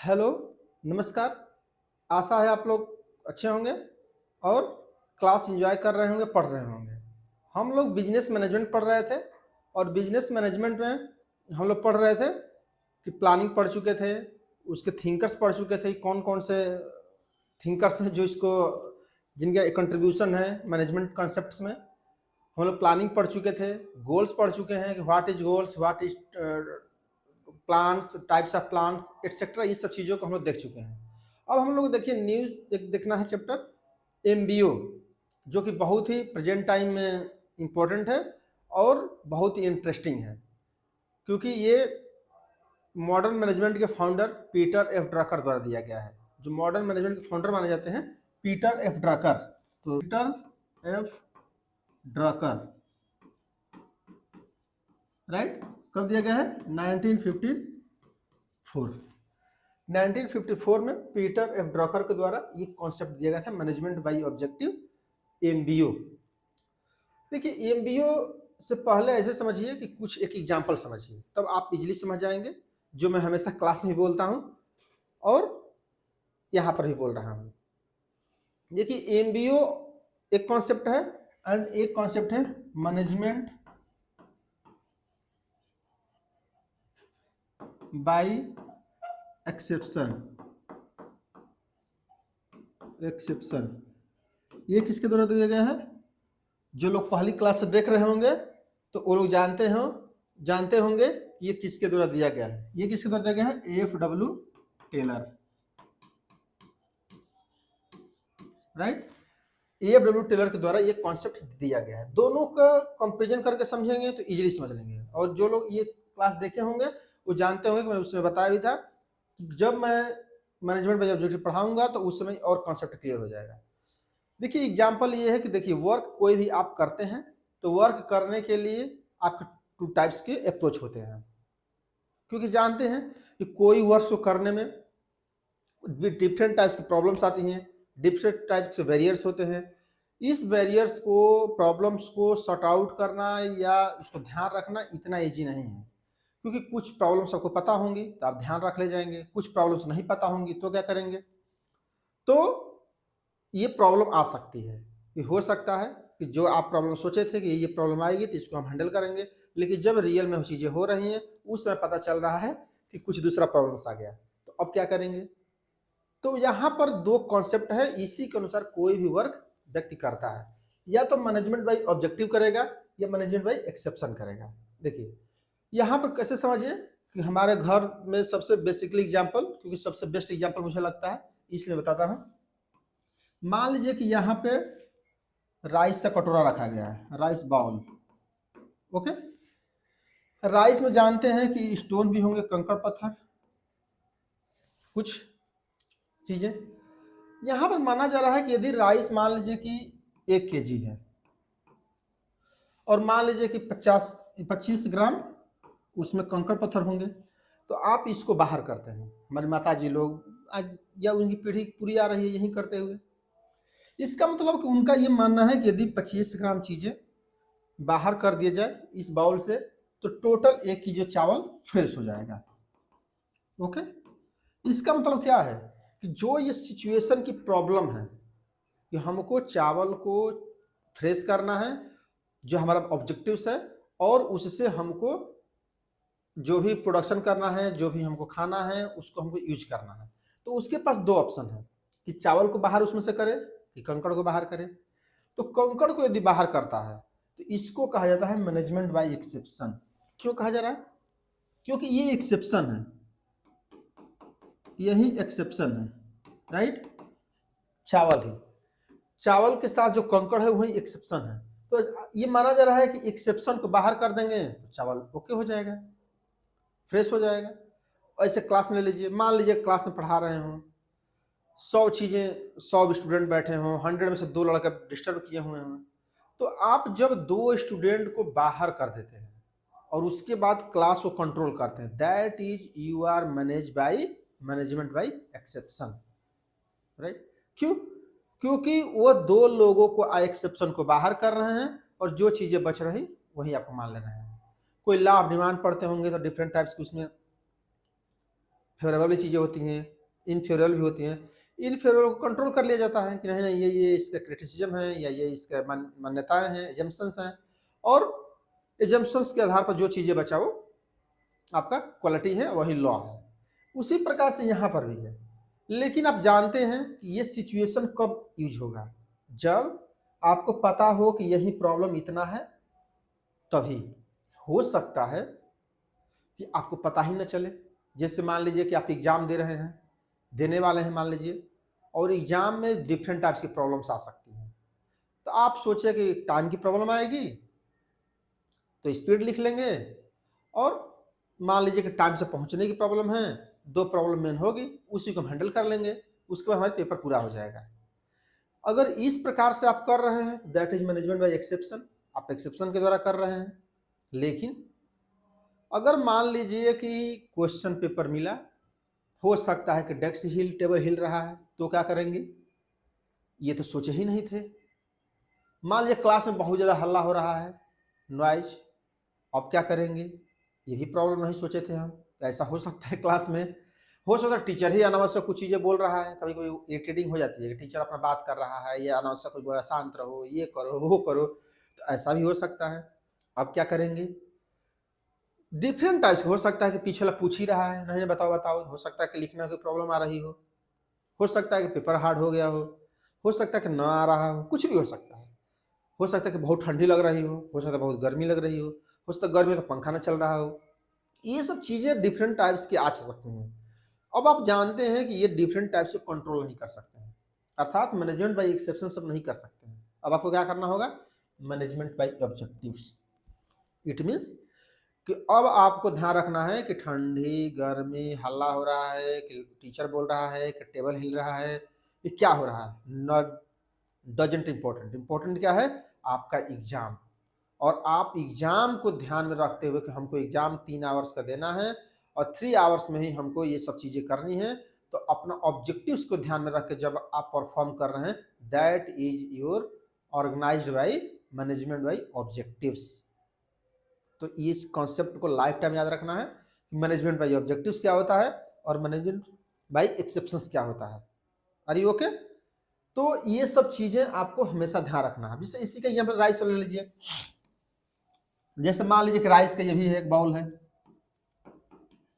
Hello, नमस्कार। आशा है आप लोग अच्छे होंगे और क्लास एंजॉय कर रहे होंगे, पढ़ रहे होंगे। हम लोग बिजनेस मैनेजमेंट पढ़ रहे थे और बिजनेस मैनेजमेंट में हम लोग पढ़ रहे थे कि प्लानिंग पढ़ चुके थे, उसके थिंकर्स पढ़ चुके थे, कौन कौन से थिंकर्स हैं जो इसको जिनका कंट्रीब्यूशन है मैनेजमेंट कॉन्सेप्ट्स में। हम लोग प्लानिंग पढ़ चुके थे, गोल्स पढ़ चुके हैं कि what is goals, what is plans, types of plans etcetera, ये सब चीज़ों को हम लोग देख चुके हैं। अब हम लोग देखिए न्यूज़ देखना है चैप्टर एमबीओ, जो कि बहुत ही प्रेजेंट टाइम में इम्पोर्टेंट है और बहुत ही इंटरेस्टिंग है, क्योंकि ये मॉडर्न मैनेजमेंट के फाउंडर पीटर एफ ड्रकर द्वारा दिया गया है। जो मॉडर्न मैनेजमेंट के फाउंडर माने जाते हैं पीटर एफ ड्रकर, तो पीटर एफ ड्रकर, राइट, कब दिया गया है? 1954। 1954 में पीटर एफ ड्रकर के द्वारा ये कॉन्सेप्ट दिया गया था, मैनेजमेंट बाय ऑब्जेक्टिव एमबीओ। देखिए एमबीओ से पहले ऐसे समझिए कि कुछ एक एग्जांपल समझिए, तब आप इजीली समझ जाएंगे, जो मैं हमेशा क्लास में भी बोलता हूं और यहां पर भी बोल रहा हूं। देखिए एमबीओ एक कॉन्सेप्ट है एंड एक कॉन्सेप्ट है मैनेजमेंट बाय एक्सेप्शन। ये किसके द्वारा दिया गया है? जो लोग पहली क्लास से देख रहे होंगे तो वो लोग जानते होंगे ये किसके द्वारा दिया गया है। ये किसके द्वारा दिया गया है? F W Taylor, right. F W Taylor के द्वारा ये कॉन्सेप्ट दिया गया है। दोनों का कंपेरिजन करके समझेंगे तो इजीली समझ लेंगे। और जो लोग ये क्लास देखे होंगे वो जानते होंगे कि मैं उसमें बताया भी था कि जब मैं मैनेजमेंट बाय ऑब्जेक्टिव पढ़ाऊंगा तो उस समय और कॉन्सेप्ट क्लियर हो जाएगा। देखिए एग्जाम्पल ये है कि देखिए वर्क कोई भी आप करते हैं तो वर्क करने के लिए आपके टू टाइप्स के अप्रोच होते हैं, क्योंकि जानते हैं कि कोई वर्क को करने में डिफरेंट टाइप्स की प्रॉब्लम्स आती हैं, डिफरेंट टाइप्स के बैरियर्स होते हैं। इस बैरियर्स को, प्रॉब्लम्स को सॉर्ट आउट करना या उसको ध्यान रखना इतना ईजी नहीं है, क्योंकि कुछ प्रॉब्लम्स आपको पता होंगी तो आप ध्यान रख ले जाएंगे, कुछ प्रॉब्लम्स नहीं पता होंगी तो क्या करेंगे। तो ये प्रॉब्लम आ सकती है कि हो सकता है कि जो आप प्रॉब्लम सोचे थे कि ये प्रॉब्लम आएगी तो इसको हम हैंडल करेंगे, लेकिन जब रियल में वो चीज़ें हो रही हैं उस समय पता चल रहा है कि कुछ दूसरा प्रॉब्लम्स आ गया, तो अब क्या करेंगे। तो यहाँ पर दो कॉन्सेप्ट है, इसी के अनुसार कोई भी वर्क व्यक्ति करता है, या तो मैनेजमेंट बाय ऑब्जेक्टिव करेगा या मैनेजमेंट बाय एक्सेप्शन करेगा। देखिए यहाँ पर कैसे समझिए कि हमारे घर में सबसे बेसिकली एग्जाम्पल, क्योंकि सबसे बेस्ट एग्जाम्पल मुझे लगता है इसलिए बताता हूँ। मान लीजिए कि यहाँ पे राइस का कटोरा रखा गया है, राइस बाउल, ओके। राइस में जानते हैं कि स्टोन भी होंगे, कंकड़ पत्थर, कुछ चीजें। यहाँ पर माना जा रहा है कि यदि राइस मान लीजिए कि 1 kg है और मान लीजिए कि 25 ग्राम उसमें कंकड़ पत्थर होंगे, तो आप इसको बाहर करते हैं। हमारी माता जी लोग आज या उनकी पीढ़ी पूरी आ रही है यही करते हुए। इसका मतलब कि उनका ये मानना है कि यदि 25 ग्राम चीजें बाहर कर दिया जाए इस बाउल से तो टोटल 1 kg चावल फ्रेश हो जाएगा, ओके। इसका मतलब क्या है कि जो ये सिचुएशन की प्रॉब्लम है कि हमको चावल को फ्रेश करना है, जो हमारा ऑब्जेक्टिव्स है, और उससे हमको जो भी प्रोडक्शन करना है, जो भी हमको खाना है उसको हमको यूज करना है। तो उसके पास दो ऑप्शन है कि चावल को बाहर उसमें से करे कि कंकड़ को बाहर करे। तो कंकड़ को यदि बाहर करता है तो इसको कहा जाता है मैनेजमेंट बाय एक्सेप्शन। क्यों कहा जा रहा है? क्योंकि ये एक्सेप्शन है, यही एक्सेप्शन है, राइट। चावल के साथ जो कंकड़ है वही एक्सेप्शन है। तो ये माना जा रहा है कि एक्सेप्शन को बाहर कर देंगे तो चावल ओके हो जाएगा, फ्रेश हो जाएगा। ऐसे क्लास में ले लीजिए, मान लीजिए क्लास में पढ़ा रहे हों, 100 स्टूडेंट बैठे हों, 100 में से 2 लड़के डिस्टर्ब किए हुए हों, तो आप जब 2 स्टूडेंट को बाहर कर देते हैं और उसके बाद क्लास को कंट्रोल करते हैं, that is you are management by exception, right. क्यों? क्योंकि वो 2 लोगों को एक्सेप्शन को बाहर कर रहे हैं और जो चीजें बच रही वही आपको मान लेना है। कोई लॉ ऑफ डिमांड पढ़ते होंगे तो डिफरेंट टाइप्स की उसमें फेवरेबल चीज़ें होती हैं, इनफेवरेबल भी होती हैं। इनफेवरेबल को कंट्रोल कर लिया जाता है कि नहीं नहीं ये इसका क्रिटिसिज्म है या ये इसका मान्यताएं हैं, एजम्पन्स हैं, और एजम्पन्स के आधार पर जो चीज़ें बचा वो आपका क्वालिटी है, वही लॉ है। उसी प्रकार से यहाँ पर भी है। लेकिन आप जानते हैं कि ये सिचुएशन कब यूज होगा, जब आपको पता हो कि यही प्रॉब्लम इतना है, तभी हो सकता है कि आपको पता ही न चले। जैसे मान लीजिए कि आप एग्जाम दे रहे हैं, देने वाले हैं मान लीजिए, और एग्जाम में डिफरेंट टाइप्स की प्रॉब्लम्स आ सकती हैं। तो आप सोचे कि टाइम की प्रॉब्लम आएगी तो स्पीड लिख लेंगे, और मान लीजिए कि टाइम से पहुंचने की प्रॉब्लम है, दो प्रॉब्लम मेन होगी, उसी को हम हैंडल कर लेंगे, उसके बाद हमारा पेपर पूरा हो जाएगा। अगर इस प्रकार से आप कर रहे हैं, that is management by exception, आप एक्सेप्शन के द्वारा कर रहे हैं। लेकिन अगर मान लीजिए कि क्वेश्चन पेपर मिला, हो सकता है कि डेस्क हिल, टेबल हिल रहा है, तो क्या करेंगे? ये तो सोचे ही नहीं थे। मान लीजिए क्लास में बहुत ज़्यादा हल्ला हो रहा है, नॉइज, अब क्या करेंगे? ये भी प्रॉब्लम नहीं सोचे थे हम। ऐसा हो सकता है क्लास में, हो सकता है टीचर ही अनावश्यक कुछ चीज़ें बोल रहा है, कभी कभी इरिटेटिंग हो जाती है कि टीचर अपना बात कर रहा है, या अनावश्यक कुछ बोल रहा है, शांत रहो, ये करो, वो करो, तो ऐसा भी हो सकता है। अब क्या करेंगे? डिफरेंट टाइप्स हो सकता है कि पीछे वाला पूछ ही रहा है, नहीं बताओ बताओ, हो सकता है कि लिखने की प्रॉब्लम आ रही हो सकता है कि पेपर हार्ड हो गया हो सकता है कि ना आ रहा कुछ भी हो सकता है कि बहुत ठंडी लग रही हो सकता है बहुत गर्मी लग रही हो सकता है गर्मी तो पंखा ना चल रहा हो। ये सब चीज़ें डिफरेंट टाइप्स की आ सकती हैं। अब आप जानते हैं कि ये डिफरेंट टाइप्स से कंट्रोल नहीं कर सकते हैं, अर्थात मैनेजमेंट बाय एक्सेप्शन सब नहीं कर सकते हैं। अब आपको क्या करना होगा? Management by objectives. It means कि अब आपको ध्यान रखना है कि ठंडी गर्मी, हल्ला हो रहा है कि टीचर बोल रहा है कि टेबल हिल रहा है, ये क्या हो रहा है, नॉट डजेंट इम्पोर्टेंट। इम्पोर्टेंट क्या है? आपका एग्जाम। और आप एग्जाम को ध्यान में रखते हुए कि हमको एग्जाम 3 आवर्स का देना है और 3 आवर्स में ही हमको ये सब चीज़ें करनी है, तो अपना ऑब्जेक्टिव्स को ध्यान में रख के जब आप परफॉर्म कर रहे हैं, that is your organised by management by objectives. तो इस कॉन्सेप्ट को लाइफ टाइम याद रखना है कि मैनेजमेंट बाय ऑब्जेक्टिव्स क्या होता है और मैनेजमेंट बाय एक्सेप्शंस क्या होता है। Are you okay? तो ये सब चीजें आपको हमेशा ध्यान रखना है। जैसे इसी का यहाँ पर राइस वाला ले लीजिए, जैसे मान लीजिए कि राइस का ये भी एक बाउल है,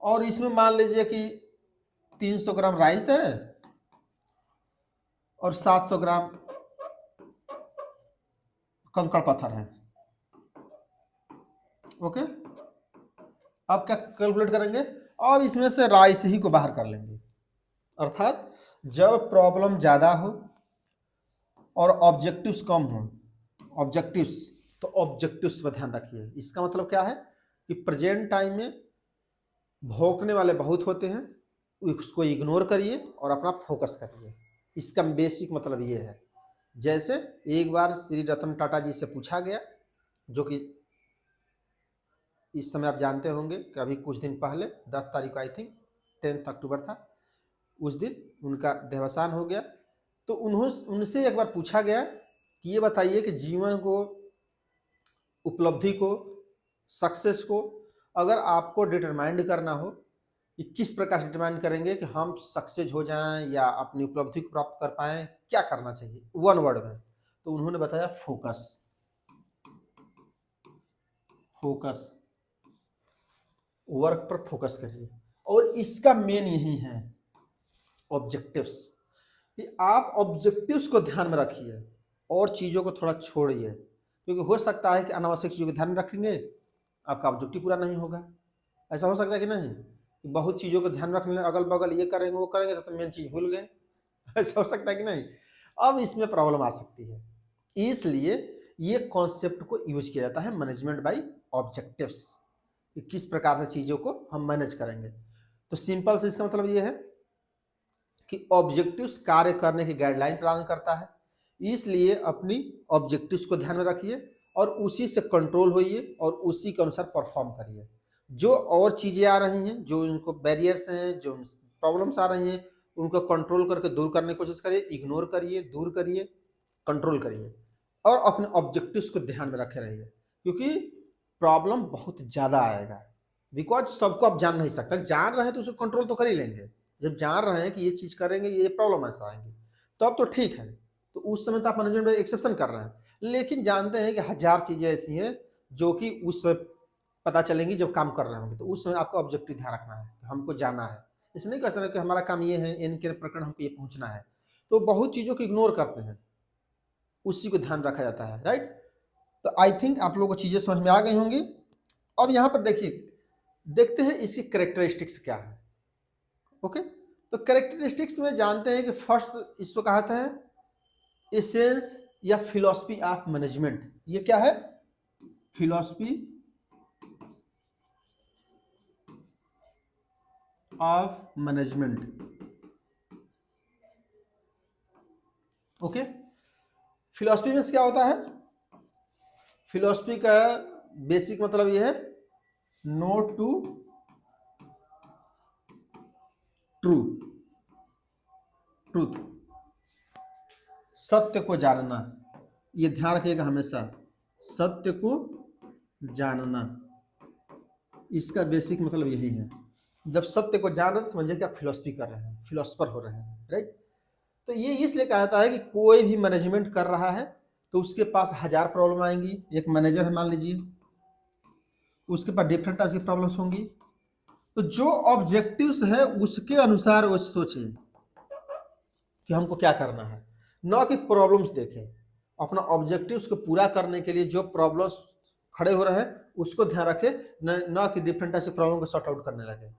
और इसमें मान लीजिए कि 300 ग्राम राइस है और 700 ग्राम कंकड़ पत्थर है। ओके, अब क्या कैलकुलेट करेंगे? अब इसमें से राइस ही को बाहर कर लेंगे, अर्थात जब प्रॉब्लम ज्यादा हो और ऑब्जेक्टिव्स कम हो, ऑब्जेक्टिव्स, तो ऑब्जेक्टिव्स पर ध्यान रखिए। इसका मतलब क्या है कि प्रेजेंट टाइम में भौंकने वाले बहुत होते हैं, उसको इग्नोर करिए और अपना फोकस करिए। इसका बेसिक मतलब ये है। जैसे एक बार श्री रतन टाटा जी से पूछा गया, जो कि इस समय आप जानते होंगे कि अभी कुछ दिन पहले 10 तारीख को आई थिंक 10 अक्टूबर था, उस दिन उनका देहावसान हो गया। तो उनसे एक बार पूछा गया कि ये बताइए कि जीवन को, उपलब्धि को, सक्सेस को अगर आपको डिटरमाइंड करना हो कि किस प्रकार से डिटरमाइंड करेंगे कि हम सक्सेस हो जाएं या अपनी उपलब्धि को प्राप्त कर पाएं, क्या करना चाहिए वन वर्ड में? तो उन्होंने बताया फोकस। फोकस, वर्क पर फोकस करिए। और इसका मेन यही है ऑब्जेक्टिव्स, कि आप ऑब्जेक्टिव्स को ध्यान में रखिए और चीज़ों को थोड़ा छोड़िए, क्योंकि हो सकता है कि अनावश्यक चीज़ों को ध्यान में रखेंगे, आपका ऑब्जेक्टिव पूरा नहीं होगा। ऐसा हो सकता है कि नहीं, कि बहुत चीज़ों को ध्यान रखने, अगल बगल ये करेंगे वो करेंगे तो मेन चीज़ भूल गए। ऐसा हो सकता है कि नहीं? अब इसमें प्रॉब्लम आ सकती है। इसलिए ये कॉन्सेप्ट को यूज किया जाता है मैनेजमेंट बाय ऑब्जेक्टिव्स, कि किस प्रकार से चीज़ों को हम मैनेज करेंगे। तो सिंपल से इसका मतलब ये है कि ऑब्जेक्टिव्स कार्य करने की गाइडलाइन प्रदान करता है, इसलिए अपनी ऑब्जेक्टिव्स को ध्यान में रखिए और उसी से कंट्रोल होइए और उसी के अनुसार परफॉर्म करिए। जो और चीज़ें आ रही हैं, जो उनको बैरियर्स हैं, जो प्रॉब्लम्स आ रही हैं, उनको कंट्रोल करके दूर करने की कोशिश करिए, इग्नोर करिए, दूर करिए, कंट्रोल करिए और अपने ऑब्जेक्टिव्स को ध्यान में रखे रहिए, क्योंकि प्रॉब्लम बहुत ज़्यादा आएगा। बिकॉज सबको आप जान नहीं सकते, जान रहे हैं तो उसको कंट्रोल तो कर ही लेंगे। जब जान रहे हैं कि ये चीज करेंगे ये प्रॉब्लम ऐसा आएंगे तो अब तो ठीक है, तो उस समय तो आप मैनेजमेंट में एक्सेप्शन कर रहे हैं। लेकिन जानते हैं कि हजार चीजें ऐसी हैं जो कि उस समय पता चलेंगी जब काम कर रहे होंगे, तो उस समय आपको ऑब्जेक्टिव ध्यान रखना है, हमको जाना है। इसे नहीं कहते ना कि हमारा काम ये है, इनके प्रकरण हमको ये पहुंचना है, तो बहुत चीजों को इग्नोर करते हैं, उसी को ध्यान रखा जाता है, राइट। तो आई थिंक आप लोगों को चीजें समझ में आ गई होंगी। अब यहाँ पर देखिए, देखते हैं इसकी कैरेक्टरिस्टिक्स क्या है। ओके, तो कैरेक्टरिस्टिक्स में जानते हैं कि फर्स्ट इसको कहता है एसेंस या फिलॉसफी ऑफ मैनेजमेंट। ये क्या है? Philosophy of management. Okay, philosophy में क्या होता है? फिलॉसफी का बेसिक मतलब ये है नो टू ट्रू, ट्रूथ, सत्य को जानना। ये ध्यान रखिएगा हमेशा, सत्य को जानना, इसका बेसिक मतलब यही है। जब सत्य को जान रहे तो समझिए कि आप फिलॉसफी कर रहे हैं, फिलोसफर हो रहे हैं, राइट। तो ये इसलिए कहा जाता है कि कोई भी मैनेजमेंट कर रहा है तो उसके पास हजार प्रॉब्लम आएंगी। एक मैनेजर है मान लीजिए, उसके पास डिफरेंट टाइप की प्रॉब्लम्स होंगी, तो जो ऑब्जेक्टिव्स है उसके अनुसार वो सोचे कि हमको क्या करना है, न कि प्रॉब्लम्स देखें। अपना ऑब्जेक्टिव्स को पूरा करने के लिए जो प्रॉब्लम्स खड़े हो रहे हैं उसको ध्यान रखें, न कि डिफरेंट टाइप से प्रॉब्लम को सॉर्ट आउट करने लगे,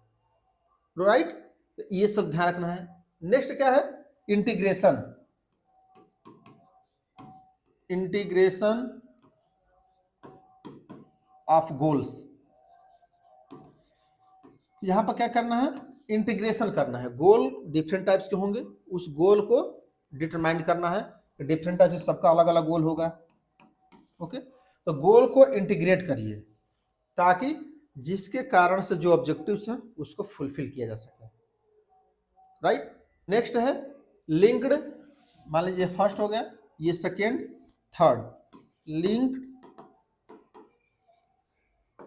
राइट। तो ये सब ध्यान रखना है। नेक्स्ट क्या है? Integration, integration of goals. यहां पर क्या करना है? इंटीग्रेशन करना है। गोल डिफरेंट टाइप्स के होंगे, उस गोल को डिटरमाइन करना है। डिफरेंट टाइप से सबका अलग अलग गोल होगा। ओके, तो गोल को इंटीग्रेट करिए ताकि जिसके कारण से जो ऑब्जेक्टिव्स हैं उसको फुलफिल किया जा सके, राइट। नेक्स्ट है लिंक्ड, मान लीजिए फर्स्ट हो गया, ये second, third. Linked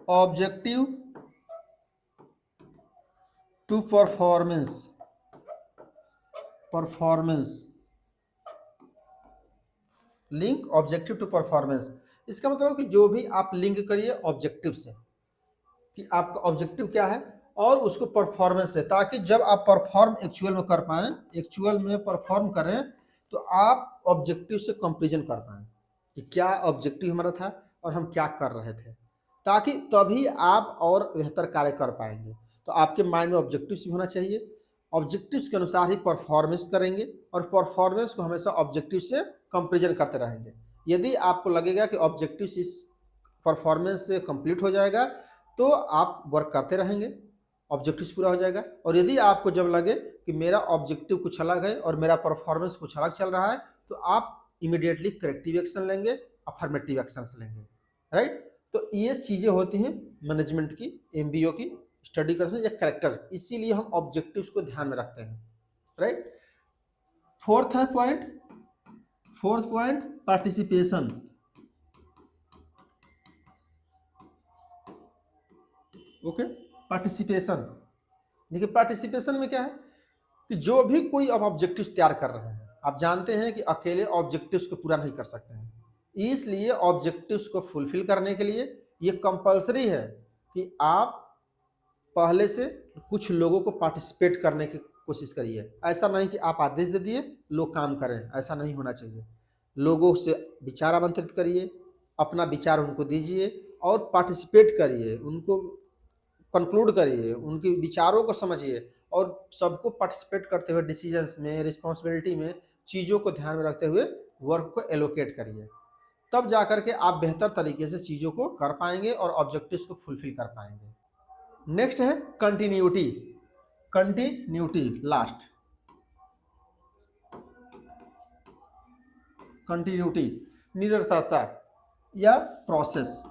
objective to performance, performance, link objective to performance. इसका मतलब कि जो भी आप लिंक करिए ऑब्जेक्टिव से, कि आपका ऑब्जेक्टिव क्या है और उसको परफॉर्मेंस से, ताकि जब आप परफॉर्म एक्चुअल में कर पाएं, एक्चुअल में परफॉर्म करें, तो आप ऑब्जेक्टिव से कंपेरिजन कर पाएं कि क्या ऑब्जेक्टिव हमारा था और हम क्या कर रहे थे, ताकि तभी आप और बेहतर कार्य कर पाएंगे। तो आपके माइंड में ऑब्जेक्टिव्स भी होना चाहिए, ऑब्जेक्टिव्स के अनुसार ही परफॉर्मेंस करेंगे और परफॉर्मेंस को हमेशा ऑब्जेक्टिव से कंपेरिजन करते रहेंगे। यदि आपको लगेगा कि ऑब्जेक्टिव इस परफॉर्मेंस से कंप्लीट हो जाएगा तो आप वर्क करते रहेंगे, ऑब्जेक्टिव पूरा हो जाएगा। और यदि आपको जब लगे कि मेरा ऑब्जेक्टिव कुछ अलग है और मेरा परफॉर्मेंस कुछ अलग चल रहा है, तो आप इमीडिएटली करेक्टिव एक्शन लेंगे, अफर्मेटिव एक्शन लेंगे, राइट। तो ये चीजें होती हैं मैनेजमेंट की, एमबीओ की स्टडी करते हैं या कैरेक्टर, इसीलिए हम ऑब्जेक्टिव्स को ध्यान में रखते हैं, राइट। फोर्थ है point, fourth point participation. Okay, participation. देखिए पार्टिसिपेशन में क्या है कि जो भी कोई अब ऑब्जेक्टिव्स तैयार कर रहे हैं, आप जानते हैं कि अकेले ऑब्जेक्टिव्स को पूरा नहीं कर सकते हैं, इसलिए ऑब्जेक्टिव्स को फुलफिल करने के लिए ये कंपलसरी है कि आप पहले से कुछ लोगों को पार्टिसिपेट करने की कोशिश करिए। ऐसा नहीं कि आप आदेश दे दिए लोग काम करें, ऐसा नहीं होना चाहिए। लोगों से विचार आमंत्रित करिए, अपना विचार उनको दीजिए और पार्टिसिपेट करिए, उनको कंक्लूड करिए, उनके विचारों को समझिए और सबको पार्टिसिपेट करते हुए डिसीजंस में, रिस्पॉन्सिबिलिटी में, चीज़ों को ध्यान में रखते हुए वर्क को एलोकेट करिए। तब जाकर के आप बेहतर तरीके से चीज़ों को कर पाएंगे और ऑब्जेक्टिव्स को फुलफिल कर पाएंगे। नेक्स्ट है कंटिन्यूटी, कंटिन्यूटी लास्ट, कंटिन्यूटी निरंतरता या प्रोसेस,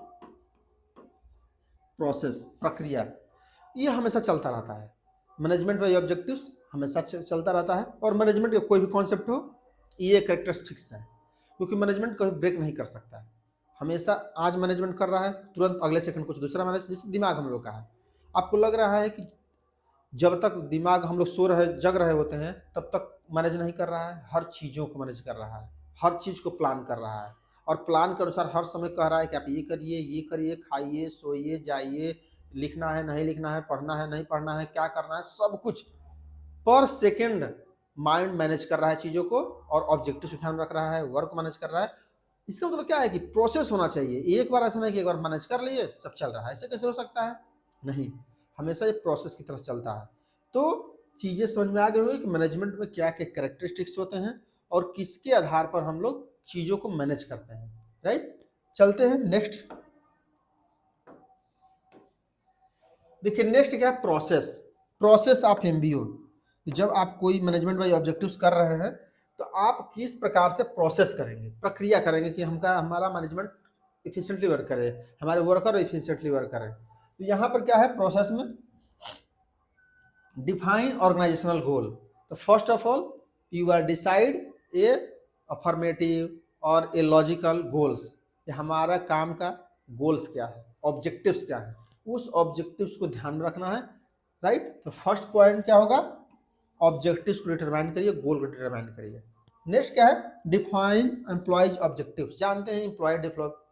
प्रोसेस प्रक्रिया, ये हमेशा चलता रहता है। मैनेजमेंट में ऑब्जेक्टिव्स हमेशा चलता रहता है और मैनेजमेंट का कोई भी कॉन्सेप्ट हो, ये कैरेक्टरिस्टिक्स है, क्योंकि मैनेजमेंट कभी ब्रेक नहीं कर सकता है। हमेशा आज मैनेजमेंट कर रहा है, तुरंत अगले सेकंड कुछ दूसरा मैनेज, जैसे दिमाग हम लोग का है, आपको लग रहा है कि जब तक दिमाग हम लोग जग रहे होते हैं तब तक मैनेज नहीं कर रहा है, हर चीज़ों को मैनेज कर रहा है, हर चीज़ को प्लान कर रहा है और प्लान के अनुसार हर समय कह रहा है कि आप ये करिए, खाइए, सोइए, जाइए, लिखना है नहीं लिखना है, पढ़ना है नहीं पढ़ना है, क्या करना है, सब कुछ पर सेकेंड माइंड मैनेज कर रहा है चीज़ों को और ऑब्जेक्टिव ध्यान रख रहा है, वर्क मैनेज कर रहा है। इसका मतलब क्या है कि प्रोसेस होना चाहिए, एक बार ऐसा नहीं कि एक बार मैनेज कर लिए सब चल रहा है, ऐसे कैसे हो सकता है? नहीं, हमेशा ये प्रोसेस की तरफ चलता है। तो चीज़ें समझ में आ गई होगी कि मैनेजमेंट में क्या क्या कैरेक्टरिस्टिक्स होते हैं और किसके आधार पर हम लोग चीज़ों को मैनेज करते हैं, राइट। चलते हैं नेक्स्ट। देखिए नेक्स्ट क्या है, प्रोसेस ऑफ एमबीओ। जब आप कोई मैनेजमेंट बाय ऑब्जेक्टिव्स कर रहे हैं तो आप किस प्रकार से प्रोसेस करेंगे, प्रक्रिया करेंगे कि हमारा मैनेजमेंट इफिशिएंटली वर्क करे, हमारे वर्कर इफिशिएंटली वर्क करें। तो यहाँ पर क्या है प्रोसेस में, डिफाइन ऑर्गेनाइजेशनल गोल। तो first of all you are decide a affirmative और ए लॉजिकल गोल्स, हमारा काम का गोल्स क्या है, ऑब्जेक्टिव्स क्या है, उस ऑब्जेक्टिव्स को ध्यान में रखना है, राइट। तो फर्स्ट पॉइंट क्या होगा, ऑब्जेक्टिव्स को डिटरमाइन करिए, गोल को डिटरमाइन करिए। नेक्स्ट क्या है, डिफाइन एम्प्लॉयज ऑब्जेक्टिव्स। जानते हैं एम्प्लॉय डेवलप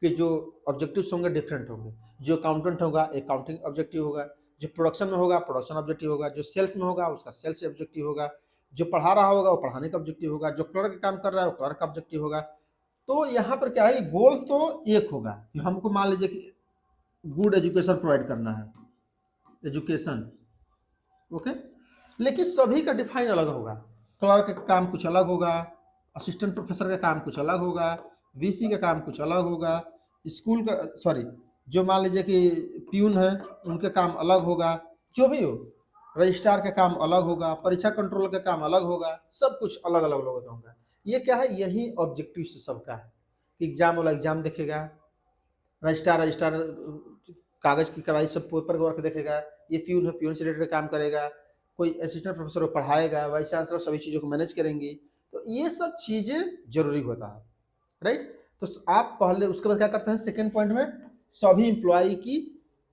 के जो ऑब्जेक्टिव्स होंगे डिफरेंट होंगे, जो अकाउंटेंट होगा अकाउंटिंग ऑब्जेक्टिव होगा, जो प्रोडक्शन में होगा प्रोडक्शन ऑब्जेक्टिव होगा, जो सेल्स में होगा उसका सेल्स ऑब्जेक्टिव होगा, जो पढ़ा रहा होगा वो पढ़ाने का ऑब्जेक्टिव होगा, जो क्लर्क काम कर रहा है वो क्लर्क का ऑब्जेक्टिव होगा। तो यहाँ पर क्या है, गोल्स तो एक होगा कि हमको मान लीजिए कि गुड एजुकेशन प्रोवाइड करना है, एजुकेशन, ओके, लेकिन सभी का डिफाइन अलग होगा। क्लर्क का काम कुछ अलग होगा, असिस्टेंट प्रोफेसर का काम कुछ अलग होगा, वीसी का काम कुछ अलग होगा, स्कूल का सॉरी जो मान लीजिए कि प्यून है उनके काम अलग होगा, जो भी हो, रजिस्ट्रार का काम अलग होगा, परीक्षा कंट्रोल का काम अलग होगा, सब कुछ अलग अलग लोगों का होगा। ये क्या है, यही ऑब्जेक्टिव से सबका है कि एग्जाम वाला एग्जाम देखेगा, रजिस्ट्रार कागज की कराई सब पेपर वर्क देखेगा, ये प्यून है प्यून से रिलेटेड काम करेगा, कोई असिस्टेंट प्रोफेसर पढ़ाएगा, वाइस चांसलर सभी चीज़ों को मैनेज करेंगी। तो ये सब चीज़ें जरूरी होता है, राइट। तो आप पहले उसके बाद क्या करते हैं, सेकेंड पॉइंट में सभी एम्प्लॉय की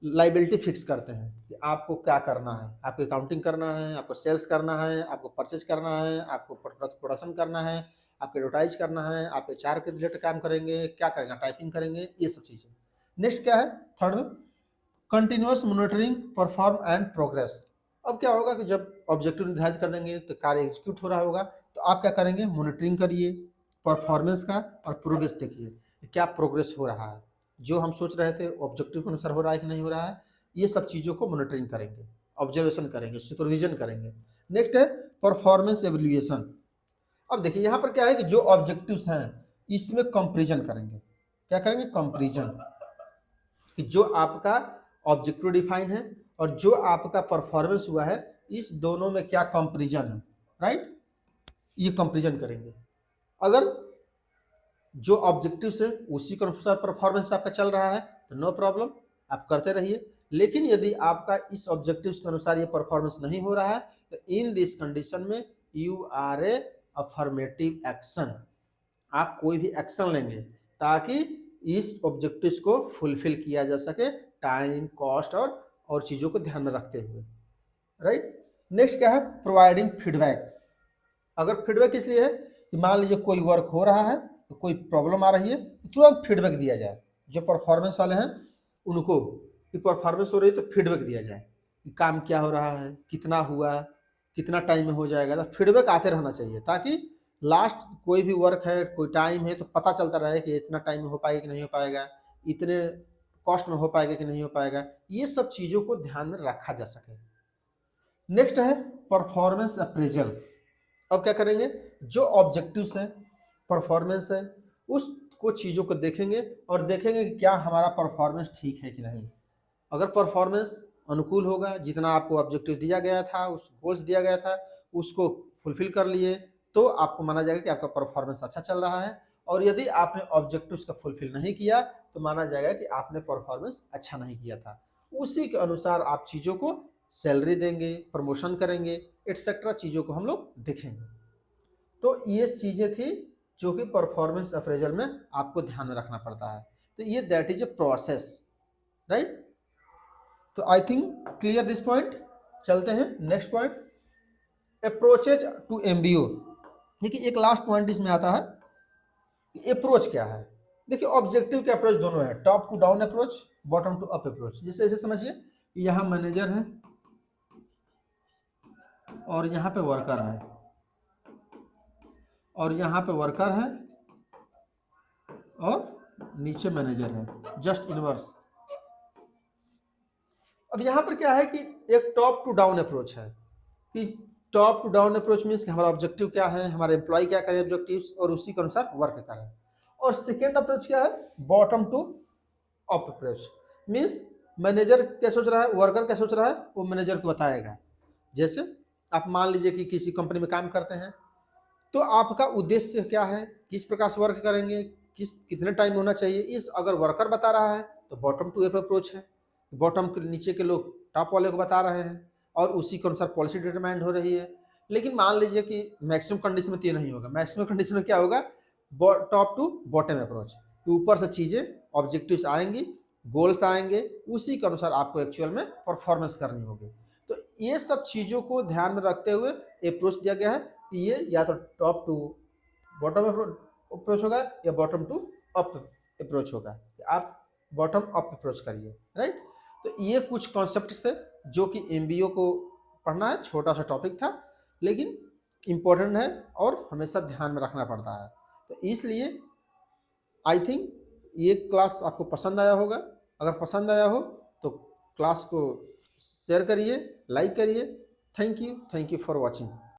लाइबिलिटी फिक्स करते हैं कि आपको क्या करना है, आपको अकाउंटिंग करना है, आपको सेल्स करना है, आपको परचेज करना है, आपको प्रोडक्शन करना है, आपको एडवर्टाइज करना है, आप HR के रिलेटेड काम करेंगे, क्या करेंगे, टाइपिंग करेंगे, ये सब चीज़ें। नेक्स्ट क्या है, third, continuous monitoring perform and progress. अब क्या होगा कि जब ऑब्जेक्टिव निर्धारित कर देंगे तो कार्य एग्जीक्यूट हो रहा होगा, तो आप क्या करेंगे, मॉनिटरिंग करिए परफॉर्मेंस का और प्रोग्रेस देखिए क्या प्रोग्रेस हो रहा है, जो हम सोच रहे थे ऑब्जेक्टिव के अनुसार हो रहा है कि नहीं हो रहा है, ये सब चीज़ों को मॉनिटरिंग करेंगे, ऑब्जर्वेशन करेंगे, सुपरविजन करेंगे। नेक्स्ट है परफॉर्मेंस एवेल्युएशन। अब देखिए यहाँ पर क्या है कि जो ऑब्जेक्टिव्स हैं इसमें कंपैरिजन करेंगे, क्या करेंगे, कंपैरिजन, कि जो आपका ऑब्जेक्टिव डिफाइन है और जो आपका परफॉर्मेंस हुआ है इस दोनों में क्या कंपैरिजन है, राइट, ये कंपैरिजन करेंगे। अगर जो ऑब्जेक्टिव है उसी के अनुसार परफॉर्मेंस आपका चल रहा है तो नो प्रॉब्लम, आप करते रहिए। लेकिन यदि आपका इस ऑब्जेक्टिव के अनुसार ये परफॉर्मेंस नहीं हो रहा है तो इन दिस कंडीशन में you are a affirmative action, आप कोई भी एक्शन लेंगे ताकि इस ऑब्जेक्टिव्स को फुलफिल किया जा सके, टाइम, कॉस्ट और चीज़ों को ध्यान में रखते हुए, राइट। नेक्स्ट क्या है, प्रोवाइडिंग फीडबैक। अगर फीडबैक इसलिए है कि मान लीजिए कोई वर्क हो रहा है तो कोई प्रॉब्लम आ रही है तो तुरंत फीडबैक दिया जाए, जो परफॉर्मेंस वाले हैं उनको कि परफॉर्मेंस हो रही है तो फीडबैक दिया जाए कि काम क्या हो रहा है, कितना हुआ, कितना टाइम में हो जाएगा। तो फीडबैक आते रहना चाहिए ताकि लास्ट कोई भी वर्क है, कोई टाइम है तो पता चलता रहे कि इतना टाइम में हो पाएगा कि नहीं हो पाएगा, इतने कॉस्ट में हो पाएगा कि नहीं हो पाएगा, ये सब चीज़ों को ध्यान में रखा जा सके। नेक्स्ट है परफॉर्मेंस अप्रेजल। अब क्या करेंगे, जो ऑब्जेक्टिव्स है, परफॉर्मेंस है, उसको चीज़ों को देखेंगे और देखेंगे कि क्या हमारा परफॉर्मेंस ठीक है कि नहीं। अगर परफॉर्मेंस अनुकूल होगा, जितना आपको ऑब्जेक्टिव दिया गया था, उस गोल्स दिया गया था उसको फुलफिल कर लिए तो आपको माना जाएगा कि आपका परफॉर्मेंस अच्छा चल रहा है। और यदि आपने ऑब्जेक्टिव्स का फुलफिल नहीं किया तो माना जाएगा कि आपने परफॉर्मेंस अच्छा नहीं किया था। उसी के अनुसार आप चीज़ों को सैलरी देंगे, प्रमोशन करेंगे, एटसेट्रा चीज़ों को हम लोग देखेंगे। तो ये चीज़ें थी जो कि परफॉर्मेंस अप्रेजल में आपको ध्यान में रखना पड़ता है। तो ये that is a process, right. तो I think clear this point. चलते हैं next point, approaches to MBO. देखिए एक लास्ट पॉइंट इसमें आता है, अप्रोच क्या है। देखिए ऑब्जेक्टिव के अप्रोच दोनों है, top to down approach, bottom to up approach. जैसे ऐसे समझिए यहाँ मैनेजर है और यहाँ पे वर्कर है, और यहाँ पे वर्कर है और नीचे मैनेजर है, जस्ट इनवर्स। अब यहाँ पर क्या है कि एक टॉप टू डाउन अप्रोच है, कि top to down approach means कि हमारा ऑब्जेक्टिव क्या है, हमारे एम्प्लॉय क्या करें ऑब्जेक्टिव्स, और उसी के अनुसार वर्क करें। और सेकेंड अप्रोच क्या है, bottom to up approach, means manager क्या सोच रहा है, वर्कर क्या सोच रहा है, वो मैनेजर को बताएगा। जैसे आप मान लीजिए कि किसी कंपनी में काम करते हैं, तो आपका उद्देश्य क्या है, किस प्रकार से वर्क करेंगे, कितने टाइम होना चाहिए, इस अगर वर्कर बता रहा है तो बॉटम टू अप अप्रोच है, बॉटम के नीचे के लोग टॉप वाले को बता रहे हैं और उसी के अनुसार पॉलिसी डिटरमाइंड हो रही है। लेकिन मान लीजिए कि मैक्सिमम कंडीशन में तो ये नहीं होगा, मैक्सिमम कंडीशन में क्या होगा, टॉप टू बॉटम अप्रोच, ऊपर से चीज़ें ऑब्जेक्टिव्स आएंगी, गोल्स आएंगे, उसी के अनुसार आपको एक्चुअल में परफॉर्मेंस करनी होगी। तो ये सब चीज़ों को ध्यान में रखते हुए अप्रोच दिया गया है कि ये या तो टॉप टू बॉटम अप्रोच होगा या बॉटम टू अप अप्रोच होगा, आप बॉटम अप अप्रोच करिए, राइट। तो ये कुछ कॉन्सेप्ट्स थे जो कि एमबीओ को पढ़ना है, छोटा सा टॉपिक था लेकिन इम्पोर्टेंट है और हमेशा ध्यान में रखना पड़ता है। तो इसलिए आई थिंक ये क्लास आपको पसंद आया होगा। अगर पसंद आया हो तो क्लास को शेयर करिए, लाइक करिए। Thank you for watching.